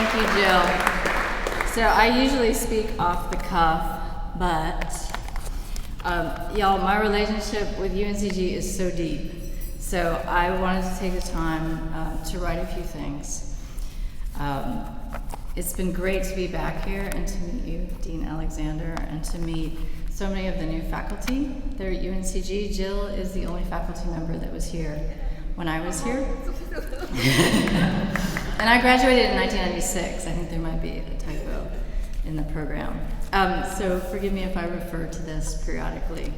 Thank you, Jill. So I usually speak off the cuff, but y'all, my relationship with UNCG is so deep. So I wanted to take the time to write a few things. It's been great to be back here and to meet you, Dean Alexander, and to meet so many of the new faculty there at UNCG. Jill is the only faculty member that was here when I was here. And I graduated in 1996. I think there might be a typo in the program. So forgive me if I refer to this periodically.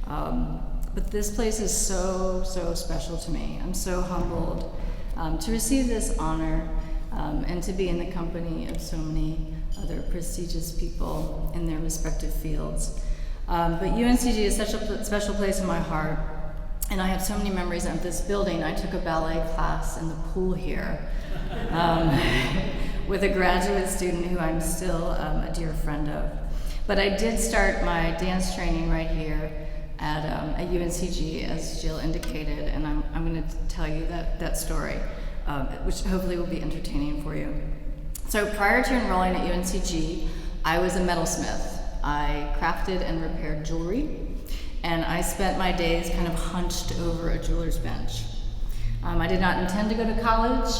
But this place is so, so special to me. I'm so humbled to receive this honor and to be in the company of so many other prestigious people in their respective fields. But UNCG is such a special place in my heart, and I have so many memories of this building. I took a ballet class in the pool here with a graduate student who I'm still a dear friend of. But I did start my dance training right here at UNCG, as Jill indicated, and I'm going to tell you that story, which hopefully will be entertaining for you. So prior to enrolling at UNCG, I was a metalsmith. I crafted and repaired jewelry, and I spent my days kind of hunched over a jeweler's bench. I did not intend to go to college.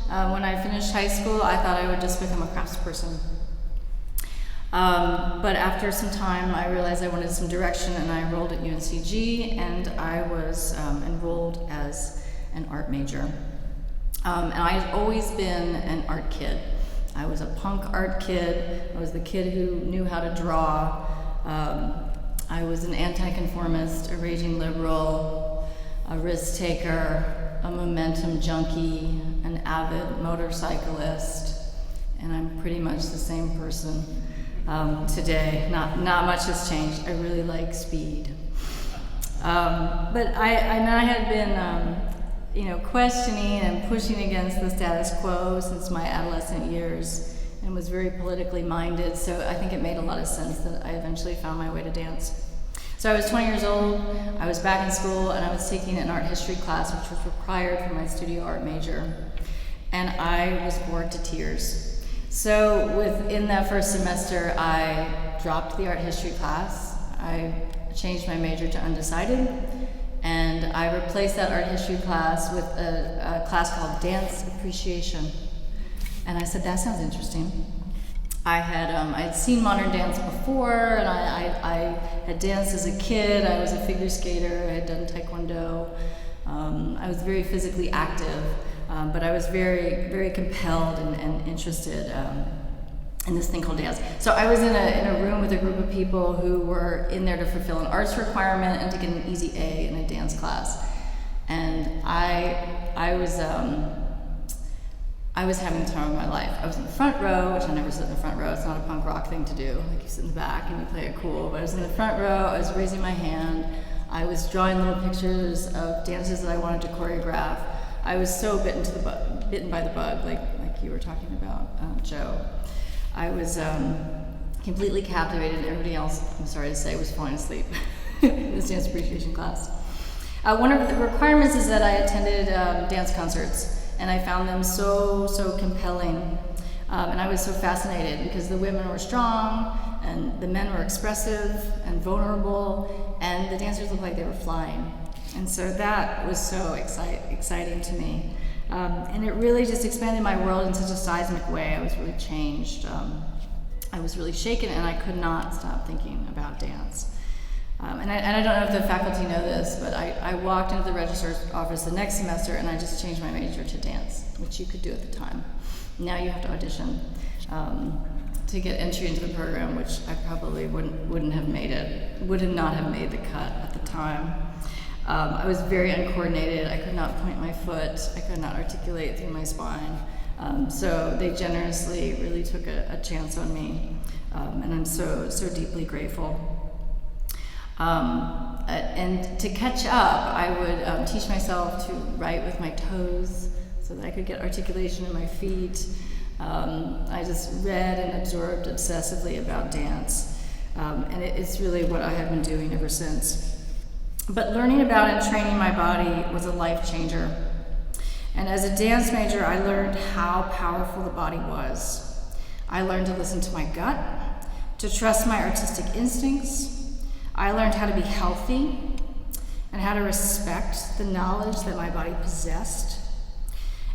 When I finished high school, I thought I would just become a craftsperson. But after some time, I realized I wanted some direction, and I enrolled at UNCG, and I was enrolled as an art major. And I had always been an art kid. I was a punk art kid. I was the kid who knew how to draw. I was an anti-conformist, a raging liberal, a risk taker, a momentum junkie, an avid motorcyclist, and I'm pretty much the same person today. Not much has changed. I really like speed. But I had been questioning and pushing against the status quo since my adolescent years, and was very politically minded, so I think it made a lot of sense that I eventually found my way to dance. So I was 20 years old, I was back in school, and I was taking an art history class, which was required for my studio art major, and I was bored to tears. So within that first semester, I dropped the art history class, I changed my major to undecided, and I replaced that art history class with a class called Dance Appreciation. And I said, that sounds interesting. I had seen modern dance before, and I had danced as a kid. I was a figure skater, I had done taekwondo. I was very physically active, but I was very, very compelled and interested in this thing called dance. So I was in a room with a group of people who were in there to fulfill an arts requirement and to get an easy A in a dance class. And I was having the time of my life. I was in the front row, which I never sit in the front row. It's not a punk rock thing to do. Like, you sit in the back and you play it cool. But I was in the front row, I was raising my hand, I was drawing little pictures of dances that I wanted to choreograph. I was so bitten by the bug, like you were talking about, Joe. I was completely captivated, and everybody else, I'm sorry to say, was falling asleep in this dance appreciation class. One of the requirements is that I attended dance concerts, and I found them so compelling. And I was so fascinated because the women were strong, and the men were expressive and vulnerable, and the dancers looked like they were flying. And so that was so exciting to me. And it really just expanded my world in such a seismic way. I was really changed. I was really shaken, and I could not stop thinking about dance. And I don't know if the faculty know this, but I walked into the registrar's office the next semester, and I just changed my major to dance, which you could do at the time. Now you have to audition to get entry into the program, which I probably wouldn't have made it, would not have made the cut at the time. I was very uncoordinated. I could not point my foot. I could not articulate through my spine. So they generously really took a chance on me, and I'm so deeply grateful. And to catch up, I would teach myself to write with my toes so that I could get articulation in my feet. I just read and absorbed obsessively about dance, and it's really what I have been doing ever since. But learning about and training my body was a life changer. And And as a dance major, I learned how powerful the body was. I learned to listen to my gut, to trust my artistic instincts. I learned how to be healthy and how to respect the knowledge that my body possessed.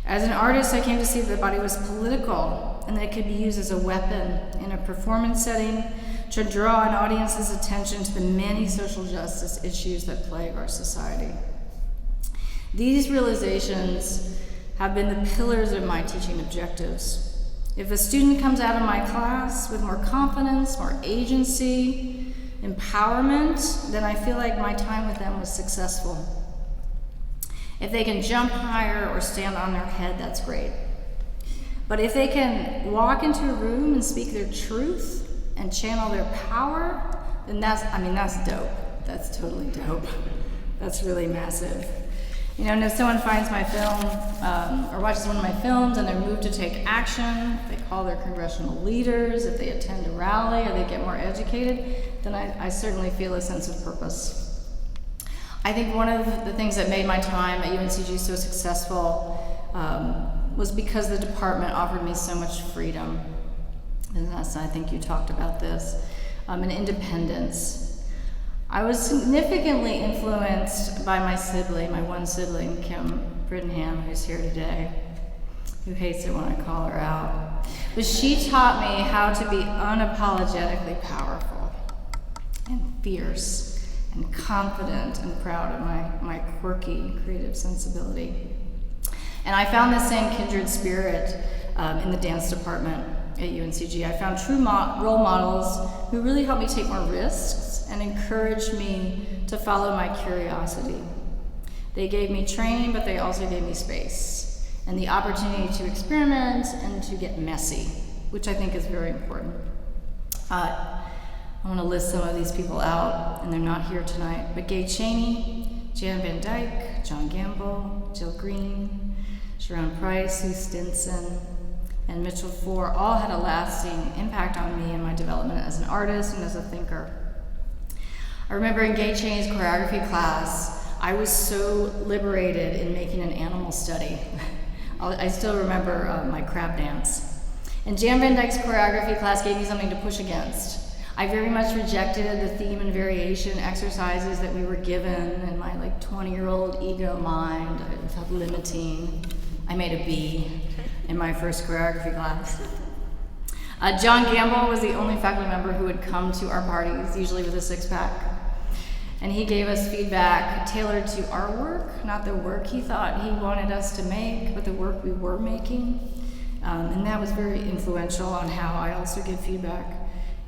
As an artist, I came to see that the body was political and that it could be used as a weapon in a performance setting to draw an audience's attention to the many social justice issues that plague our society. These realizations have been the pillars of my teaching objectives. If a student comes out of my class with more confidence, more agency, empowerment, then I feel like my time with them was successful. If they can jump higher or stand on their head, that's great. But if they can walk into a room and speak their truth and channel their power, then that's dope. That's totally dope. That's really massive. You know, and if someone finds my film or watches one of my films and they're moved to take action, if they call their congressional leaders, if they attend a rally or they get more educated, then I certainly feel a sense of purpose. I think one of the things that made my time at UNCG so successful was because the department offered me so much freedom. And I think you talked about this, and independence. I was significantly influenced by my sibling, my one sibling, Kim Brittenham, who's here today, who hates it when I call her out. But she taught me how to be unapologetically powerful and fierce and confident and proud of my quirky creative sensibility. And I found this same kindred spirit in the dance department at UNCG. I found true role models who really helped me take more risks and encouraged me to follow my curiosity. They gave me training, but they also gave me space and the opportunity to experiment and to get messy, which I think is very important. I want to list some of these people out, and they're not here tonight, but Gay Cheney, Jan Van Dyke, John Gamble, Jill Green, Sharon Price, Sue Stinson, and Mitchell Four all had a lasting impact on me in my development as an artist and as a thinker. I remember in Gay Cheney's choreography class, I was so liberated in making an animal study. I still remember my crab dance. And Jan Van Dyke's choreography class gave me something to push against. I very much rejected the theme and variation exercises that we were given in my 20-year-old ego mind. I felt limiting. I made a B in my first choreography class. John Gamble was the only faculty member who would come to our parties, usually with a six-pack. And he gave us feedback tailored to our work, not the work he thought he wanted us to make, but the work we were making. And that was very influential on how I also give feedback.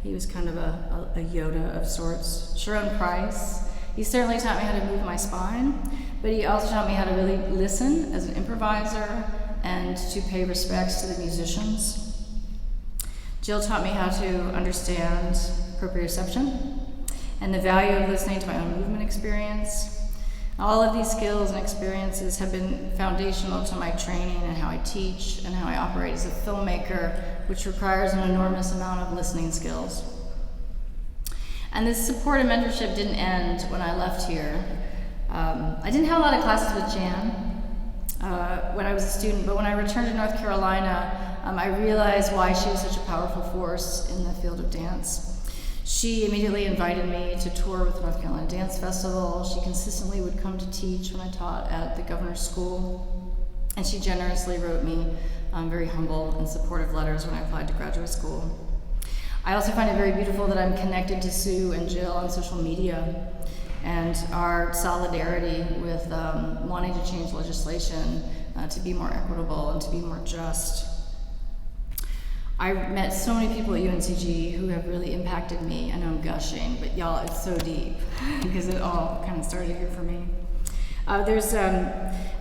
He was kind of a Yoda of sorts. Sharon Price, he certainly taught me how to move my spine, but he also taught me how to really listen as an improviser and to pay respects to the musicians. Jill taught me how to understand proprioception and the value of listening to my own movement experience. All of these skills and experiences have been foundational to my training and how I teach and how I operate as a filmmaker, which requires an enormous amount of listening skills. And this support and mentorship didn't end when I left here. I didn't have a lot of classes with Jan when I was a student, but when I returned to North Carolina, I realized why she was such a powerful force in the field of dance. She immediately invited me to tour with the North Carolina Dance Festival. She consistently would come to teach when I taught at the Governor's School. And she generously wrote me very humble and supportive letters when I applied to graduate school. I also find it very beautiful that I'm connected to Sue and Jill on social media, and our solidarity with wanting to change legislation to be more equitable and to be more just. I met so many people at UNCG who have really impacted me. I know I'm gushing, but y'all, it's so deep because it all kind of started here for me. There's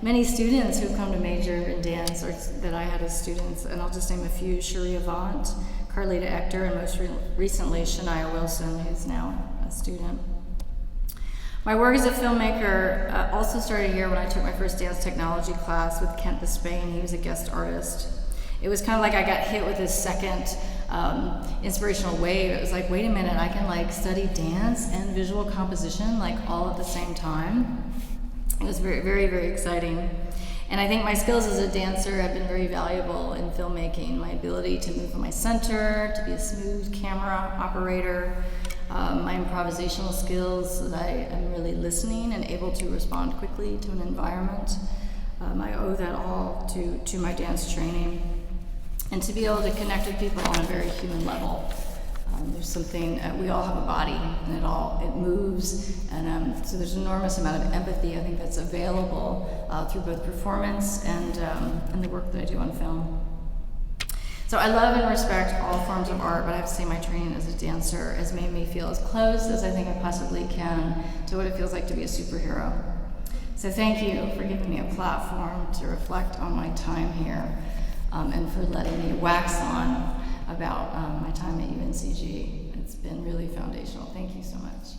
many students who've come to major in dance or that I had as students, and I'll just name a few: Cherie Avant, Carlita Ector, and most recently Shania Wilson, who's now a student. My work as a filmmaker also started here when I took my first dance technology class with Kent Bispain. He was a guest artist. It was kind of like I got hit with this second inspirational wave. It was like, wait a minute, I can study dance and visual composition all at the same time. It was very, very, very exciting. And I think my skills as a dancer have been very valuable in filmmaking. My ability to move in my center, to be a smooth camera operator, my improvisational skills, that I am really listening and able to respond quickly to an environment. I owe that all to my dance training. And to be able to connect with people on a very human level. There's something, we all have a body, and it moves, and so there's an enormous amount of empathy, I think, that's available through both performance and the work that I do on film. So I love and respect all forms of art, but I have to say my training as a dancer has made me feel as close as I think I possibly can to what it feels like to be a superhero. So thank you for giving me a platform to reflect on my time here, and for letting me wax on about my time at UNCG. It's been really foundational. Thank you so much.